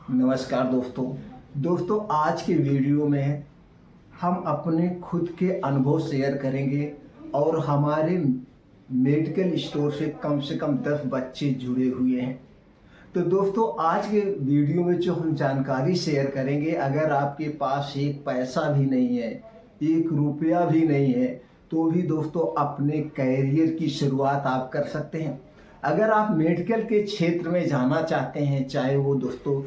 नमस्कार दोस्तों आज के वीडियो में हम अपने खुद के अनुभव शेयर करेंगे और हमारे मेडिकल स्टोर से कम 10 बच्चे जुड़े हुए हैं। तो दोस्तों आज के वीडियो में जो हम जानकारी शेयर करेंगे, अगर आपके पास एक पैसा भी नहीं है, एक रुपया भी नहीं है, तो भी दोस्तों अपने कैरियर की शुरुआत आप कर सकते हैं। अगर आप मेडिकल के क्षेत्र में जाना चाहते हैं, चाहे वो दोस्तों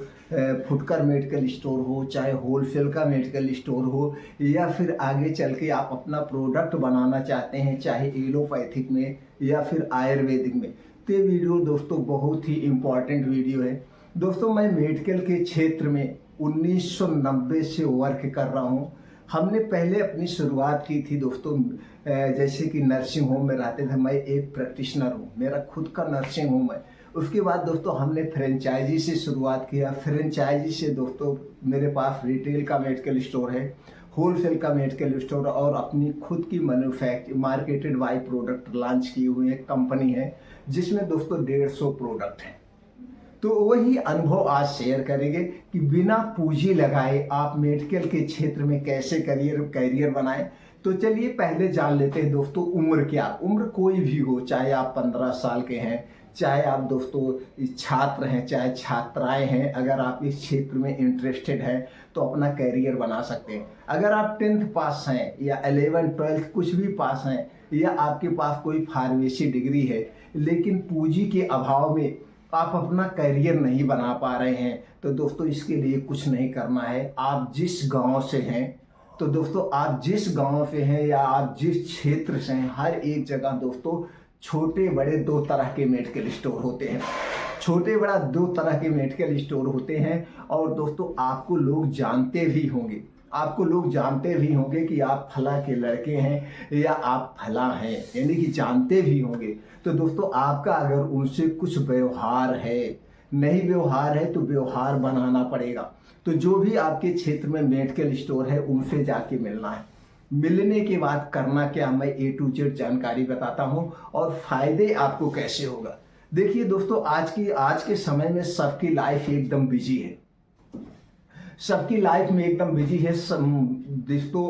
फुटकर मेडिकल स्टोर हो, चाहे होलसेल का मेडिकल स्टोर हो, या फिर आगे चल के आप अपना प्रोडक्ट बनाना चाहते हैं, चाहे एलोपैथिक में या फिर आयुर्वेदिक में, तो ये वीडियो दोस्तों बहुत ही इम्पॉर्टेंट वीडियो है। दोस्तों मैं मेडिकल के क्षेत्र में 1990 से वर्क कर रहा हूँ। हमने पहले अपनी शुरुआत की थी दोस्तों, जैसे कि नर्सिंग होम में रहते थे। मैं एक प्रैक्टिशनर हूँ, मेरा खुद का नर्सिंग होम है। उसके बाद दोस्तों हमने फ्रेंचाइजी से शुरुआत किया। फ्रेंचाइजी से दोस्तों मेरे पास रिटेल का मेडिकल स्टोर है, होलसेल का मेडिकल स्टोर और अपनी खुद की मार्केटेड बाई प्रोडक्ट लॉन्च की हुई एक कंपनी है, जिसमें दोस्तों 150 प्रोडक्ट हैं। तो वही अनुभव आज शेयर करेंगे कि बिना पूंजी लगाए आप मेडिकल के क्षेत्र में कैसे कैरियर बनाएं। तो चलिए पहले जान लेते हैं दोस्तों उम्र क्या। उम्र कोई भी हो, चाहे आप 15 साल के हैं, चाहे आप दोस्तों छात्र हैं, चाहे छात्राएं हैं, अगर आप इस क्षेत्र में इंटरेस्टेड हैं तो अपना कैरियर बना सकते हैं। अगर आप 10th पास हैं या 11th 12th कुछ भी पास हैं, या आपके पास कोई फार्मेसी डिग्री है, लेकिन पूंजी के अभाव में आप अपना करियर नहीं बना पा रहे हैं, तो दोस्तों इसके लिए कुछ नहीं करना है। आप जिस गांव से हैं, तो दोस्तों आप जिस गांव से हैं या आप जिस क्षेत्र से हैं, हर एक जगह दोस्तों छोटे बड़े 2 तरह के मेडिकल स्टोर होते हैं। छोटे बड़ा 2 तरह के मेडिकल स्टोर होते हैं। और दोस्तों आपको लोग जानते भी होंगे, कि आप फला के लड़के हैं या आप फला हैं, यानी कि जानते भी होंगे। तो दोस्तों आपका अगर उनसे कुछ व्यवहार है, नहीं व्यवहार है, तो व्यवहार बनाना पड़ेगा। तो जो भी आपके क्षेत्र में मेडिकल स्टोर है उनसे जाके मिलना है। मिलने के बाद करना क्या, मैं A to Z जानकारी बताता हूं और फायदे आपको कैसे होगा। देखिए दोस्तों आज के समय में सबकी लाइफ एकदम बिजी है, सबकी लाइफ में एकदम बिजी है। दोस्तों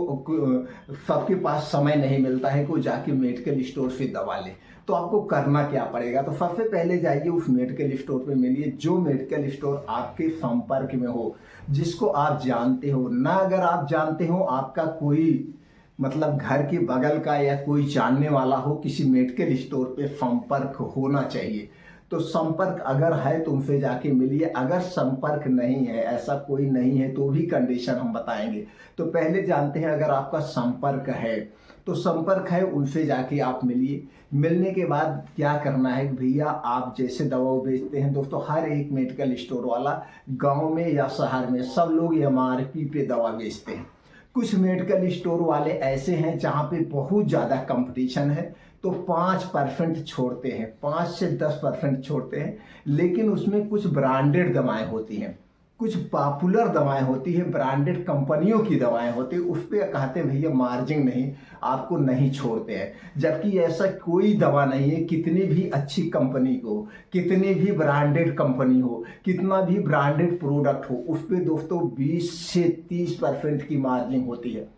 सबके पास समय नहीं मिलता है को जाके मेडिकल स्टोर से दवा ले। तो आपको करना क्या पड़ेगा, तो सबसे पहले जाइए उस मेडिकल स्टोर पे मिलिए जो मेडिकल स्टोर आपके संपर्क में हो, जिसको आप जानते हो ना। अगर आप जानते हो, आपका कोई मतलब घर के बगल का या कोई जानने वाला हो, किसी मेडिकल स्टोर पे संपर्क होना चाहिए। तो संपर्क अगर है तो उनसे जाके मिलिए। अगर संपर्क नहीं है, ऐसा कोई नहीं है, तो भी कंडीशन हम बताएंगे। तो पहले जानते हैं, अगर आपका संपर्क है तो संपर्क है, उनसे जाके आप मिलिए। मिलने के बाद क्या करना है भैया, आप जैसे दवा बेचते हैं दोस्तों, हर एक मेडिकल स्टोर वाला गाँव में या शहर में सब लोग MRP पे दवा बेचते हैं। कुछ मेडिकल स्टोर वाले ऐसे हैं जहाँ पे बहुत ज़्यादा कंपटीशन है, तो 5% छोड़ते हैं, 5 से 10% छोड़ते हैं। लेकिन उसमें कुछ ब्रांडेड दवाएं होती हैं, कुछ पॉपुलर दवाएं होती हैं, ब्रांडेड कंपनियों की दवाएं होती हैं, उस पर कहते हैं भैया मार्जिन नहीं, आपको नहीं छोड़ते हैं। जबकि ऐसा कोई दवा नहीं है, कितनी भी अच्छी कंपनी हो, कितनी भी ब्रांडेड कंपनी हो, कितना भी ब्रांडेड प्रोडक्ट हो, उस पर दोस्तों 20 से 30% की मार्जिन होती है।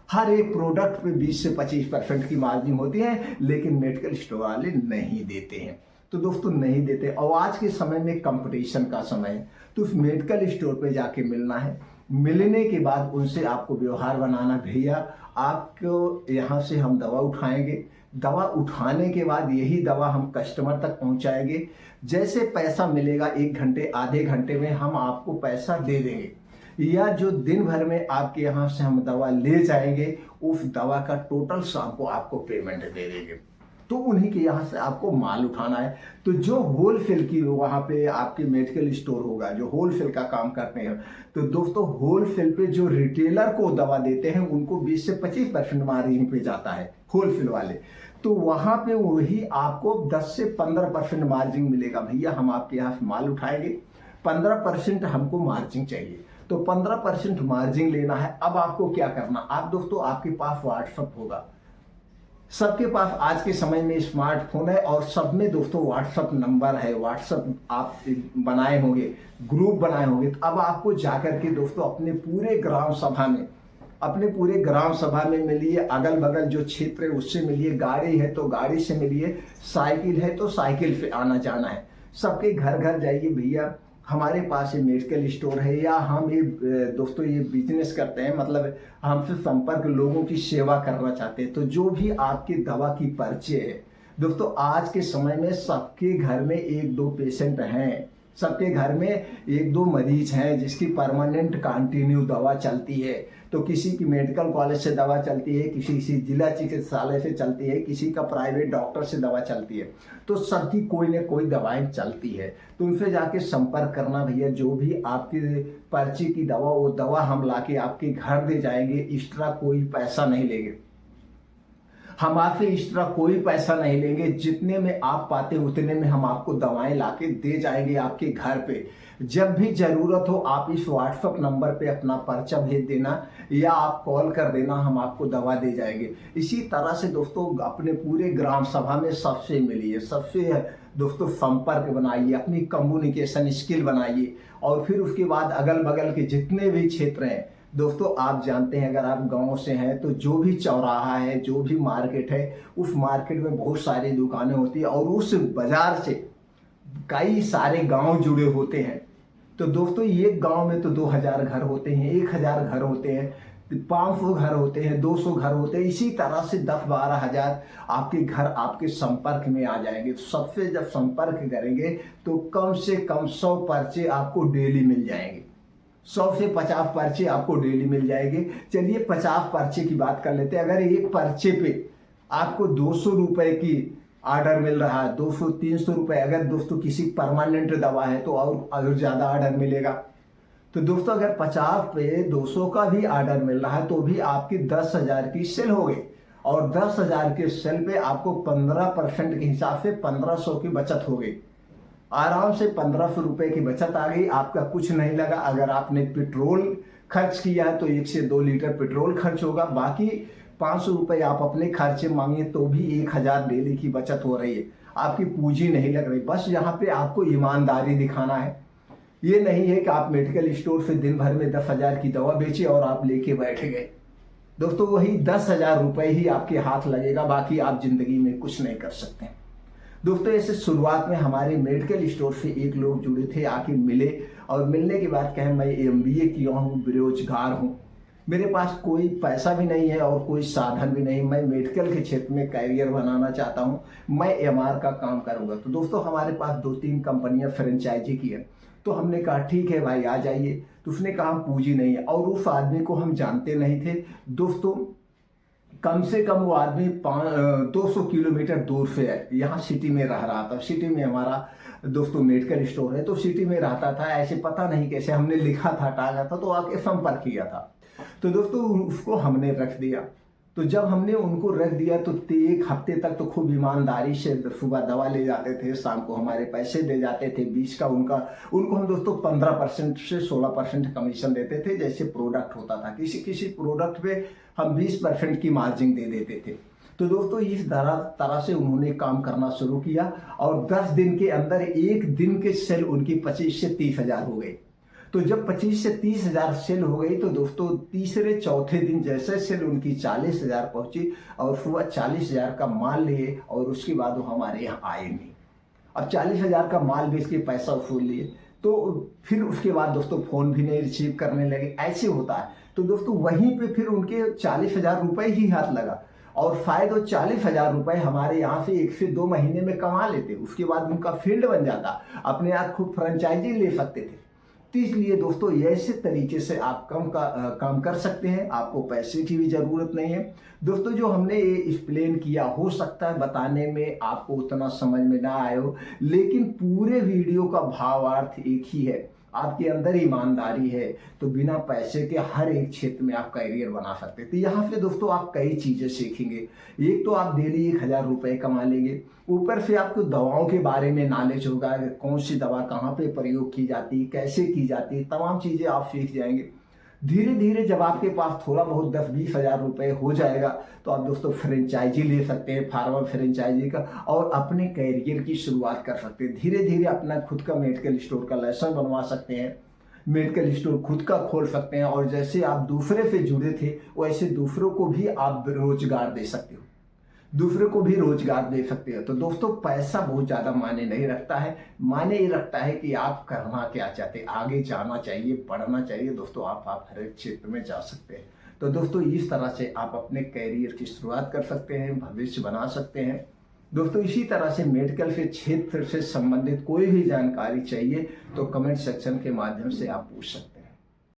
हर एक प्रोडक्ट पे 20 से 25% की मार्जिन होती है, लेकिन मेडिकल स्टोर वाले नहीं देते हैं। तो दोस्तों नहीं देते, और आज के समय में कंपटीशन का समय है, तो उस मेडिकल स्टोर पे जाके मिलना है। मिलने के बाद उनसे आपको व्यवहार बनाना, भैया आपको यहाँ से हम दवा उठाएंगे, दवा उठाने के बाद यही दवा हम कस्टमर तक पहुँचाएंगे। जैसे पैसा मिलेगा 1 घंटे आधे घंटे में हम आपको पैसा दे देंगे, या जो दिन भर में आपके यहाँ से हम दवा ले जाएंगे, उस दवा का टोटल शाम को आपको पेमेंट दे देंगे। तो उन्हीं के यहाँ से आपको माल उठाना है। तो जो होलसेल की वहाँ पे आपके मेडिकल स्टोर होगा, जो होलसेल का काम करते हैं, तो दोस्तों होलसेल पे जो रिटेलर को दवा देते हैं उनको 20 से 25% मार्जिन पे जाता है होलसेल वाले। तो वहाँ पे वही आपको 10 से 15% मार्जिन मिलेगा। भैया हम आपके यहाँ से माल उठाएंगे, 15% हमको मार्जिन चाहिए, तो 15% मार्जिन लेना है। अब आपको क्या करना, आप दोस्तों आपके पास व्हाट्सएप होगा, सबके पास आज के समय में स्मार्टफोन है और सब में दोस्तों व्हाट्सअप नंबर है, व्हाट्सअप आप बनाए होंगे, ग्रुप बनाए होंगे। तो अब आपको जाकर के दोस्तों अपने पूरे ग्राम सभा में मिलिए, अगल बगल जो क्षेत्र है उससे मिलिए, गाड़ी है तो गाड़ी से मिलिए, साइकिल है तो साइकिल से आना जाना है। सबके घर घर जाइए, भैया हमारे पास ये मेडिकल स्टोर है या हम ये दोस्तों ये बिजनेस करते हैं, मतलब हमसे संपर्क लोगों की सेवा करना चाहते हैं। तो जो भी आपकी दवा की पर्ची है दोस्तों, आज के समय में सबके घर में एक दो पेशेंट हैं, सबके घर में एक दो मरीज हैं जिसकी परमानेंट कंटिन्यू दवा चलती है। तो किसी की मेडिकल कॉलेज से दवा चलती है, किसी जिला चिकित्सालय से चलती है, किसी का प्राइवेट डॉक्टर से दवा चलती है। तो सबकी कोई ना कोई दवाएं चलती है। तो उनसे जाके संपर्क करना भैया, जो भी आपकी पर्ची की दवा, वो दवा हम लाके आपके घर दे जाएंगे, एक्स्ट्रा कोई पैसा नहीं लेंगे। हम आपसे एक्स्ट्रा कोई पैसा नहीं लेंगे, जितने में आप पाते उतने में हम आपको दवाएं लाके दे जाएंगे आपके घर पे। जब भी जरूरत हो आप इस व्हाट्सएप नंबर पे अपना पर्चा भेज देना या आप कॉल कर देना, हम आपको दवा दे जाएंगे। इसी तरह से दोस्तों अपने पूरे ग्राम सभा में सबसे मिलिए, सबसे दोस्तों संपर्क बनाइए, अपनी कम्युनिकेशन स्किल बनाइए। और फिर उसके बाद अगल बगल के जितने भी क्षेत्र हैं दोस्तों, आप जानते हैं अगर आप गांव से हैं तो जो भी चौराहा है, जो भी मार्केट है, उस मार्केट में बहुत सारी दुकानें होती है और उस बाजार से कई सारे गांव जुड़े होते हैं। तो दोस्तों एक गांव में तो 2000 घर होते हैं, 1000 घर होते हैं, 500 घर होते हैं, 200 घर होते हैं। इसी तरह से 10-12 हजार आपके घर आपके संपर्क में आ जाएंगे। तो सबसे जब संपर्क करेंगे तो कम से कम 100 पर्चे आपको डेली मिल जाएंगे, 100 से 50 पर्चे आपको डेली मिल जाएंगे। चलिए 50 पर्चे की बात कर लेते हैं। अगर एक पर्चे पे आपको 200 रुपए की ऑर्डर मिल रहा है, 200-300 रुपए, अगर दोस्तों किसी परमानेंट दवा है तो और ज़्यादा ऑर्डर मिलेगा। तो दोस्तों अगर 50 पे 200 का भी ऑर्डर मिल रहा है तो भी आपकी 10,000 की सेल हो गई। और 10,000 के सेल पे आपको 15% के हिसाब से 1500 की बचत हो गई। आराम से 1500 रुपए की बचत आ गई, आपका कुछ नहीं लगा। अगर आपने पेट्रोल खर्च किया है तो 1 से 2 लीटर पेट्रोल खर्च होगा, बाकी 500 रुपए आप अपने खर्चे मांगे तो भी 1000 डेली की बचत हो रही है। आपकी पूंजी नहीं लग रही। बस यहाँ पे आपको ईमानदारी दिखाना है। ये नहीं है कि आप मेडिकल स्टोर से दिन भर में 10,000 की दवा बेची और आप लेके बैठ गए। दोस्तों वही 10,000 रुपए ही आपके हाथ लगेगा, बाकी आप जिंदगी में कुछ नहीं कर सकते। दोस्तों ऐसे शुरुआत में हमारे मेडिकल स्टोर से एक लोग जुड़े थे, आके मिले और मिलने के बाद कहे मैं MBA किया हूँ, बेरोजगार हूँ, मेरे पास कोई पैसा भी नहीं है और कोई साधन भी नहीं, मैं मेडिकल के क्षेत्र में कैरियर बनाना चाहता हूँ, मैं MR का काम करूँगा। तो दोस्तों हमारे पास 2-3 कंपनियाँ फ्रेंचाइजी की है। तो हमने कहा ठीक है भाई आ जाइए। तो उसने कहा पूंजी नहीं है, और उस आदमी को हम जानते नहीं थे दोस्तों। कम से कम वो आदमी 200 किलोमीटर दूर से है, यहाँ सिटी में रह रहा था। सिटी में हमारा दोस्तों मेडिकल स्टोर है, तो सिटी में रहता था। ऐसे पता नहीं कैसे हमने लिखा था, टागा था, तो आके संपर्क किया था। तो दोस्तों उसको हमने रख दिया। तो जब हमने उनको रख दिया तो 1 हफ्ते तक तो खूब ईमानदारी से सुबह दवा ले जाते थे, शाम को हमारे पैसे दे जाते थे 20 का उनको हम दोस्तों 15% से 16% कमीशन देते थे। जैसे प्रोडक्ट होता था, किसी प्रोडक्ट पे हम 20% की मार्जिन दे देते थे। तो दोस्तों इस तरह से उन्होंने काम करना शुरू किया और 10 दिन के अंदर एक दिन के सेल उनकी 25 से 30 हजार हो गई। तो जब 25 से 30 हजार सेल हो गई तो दोस्तों तीसरे चौथे दिन जैसे सेल उनकी 40 हजार पहुंची और सुबह 40 हजार का माल लिए और उसके बाद वो हमारे यहाँ आए नहीं। अब 40 हजार का माल बेच के पैसा वसूल लिए, तो फिर उसके बाद दोस्तों फोन भी नहीं रिसीव करने लगे। ऐसे होता है। तो दोस्तों वहीं पे फिर उनके 40 हजार रुपये ही हाथ लगा और शायद वो 40 हजार रुपये हमारे यहाँ से 1 से 2 महीने में कमा लेते। उसके बाद उनका फील्ड बन जाता, अपने आप खुद फ्रेंचाइजी ले सकते थे। तो इसलिए दोस्तों ऐसे तरीके से आप काम कर सकते हैं, आपको पैसे की भी जरूरत नहीं है। दोस्तों जो हमने ये एक्सप्लेन किया, हो सकता है बताने में आपको उतना समझ में ना आए हो, लेकिन पूरे वीडियो का भावार्थ एक ही है। आपके अंदर ईमानदारी है तो बिना पैसे के हर एक क्षेत्र में आप कैरियर बना सकते हैं। तो यहाँ से दोस्तों आप कई चीजें सीखेंगे। एक तो आप डेली 1000 रुपये कमा लेंगे, ऊपर से आपको दवाओं के बारे में नॉलेज होगा, कौन सी दवा कहाँ पे प्रयोग की जाती है, कैसे की जाती है, तमाम चीजें आप सीख जाएंगे। धीरे धीरे जब आपके पास थोड़ा बहुत 10-20 हज़ार रुपये हो जाएगा तो आप दोस्तों फ्रेंचाइजी ले सकते हैं, फार्मा फ्रेंचाइजी का, और अपने कैरियर की शुरुआत कर सकते हैं। धीरे धीरे अपना खुद का मेडिकल स्टोर का लाइसेंस बनवा सकते हैं, मेडिकल स्टोर खुद का खोल सकते हैं, और जैसे आप दूसरे से जुड़े थे वैसे दूसरों को भी आप रोजगार दे सकते हो, दूसरे को भी रोजगार दे सकते हो। तो दोस्तों पैसा बहुत ज़्यादा मायने नहीं रखता है, मायने ये रखता है कि आप करना क्या चाहते हैं, आगे जाना चाहिए, पढ़ना चाहिए। दोस्तों आप हर एक क्षेत्र में जा सकते हैं। तो दोस्तों इस तरह से आप अपने कैरियर की शुरुआत कर सकते हैं, भविष्य बना सकते हैं। दोस्तों इसी तरह से मेडिकल के क्षेत्र से संबंधित कोई भी जानकारी चाहिए तो कमेंट सेक्शन के माध्यम से आप पूछ सकते हैं।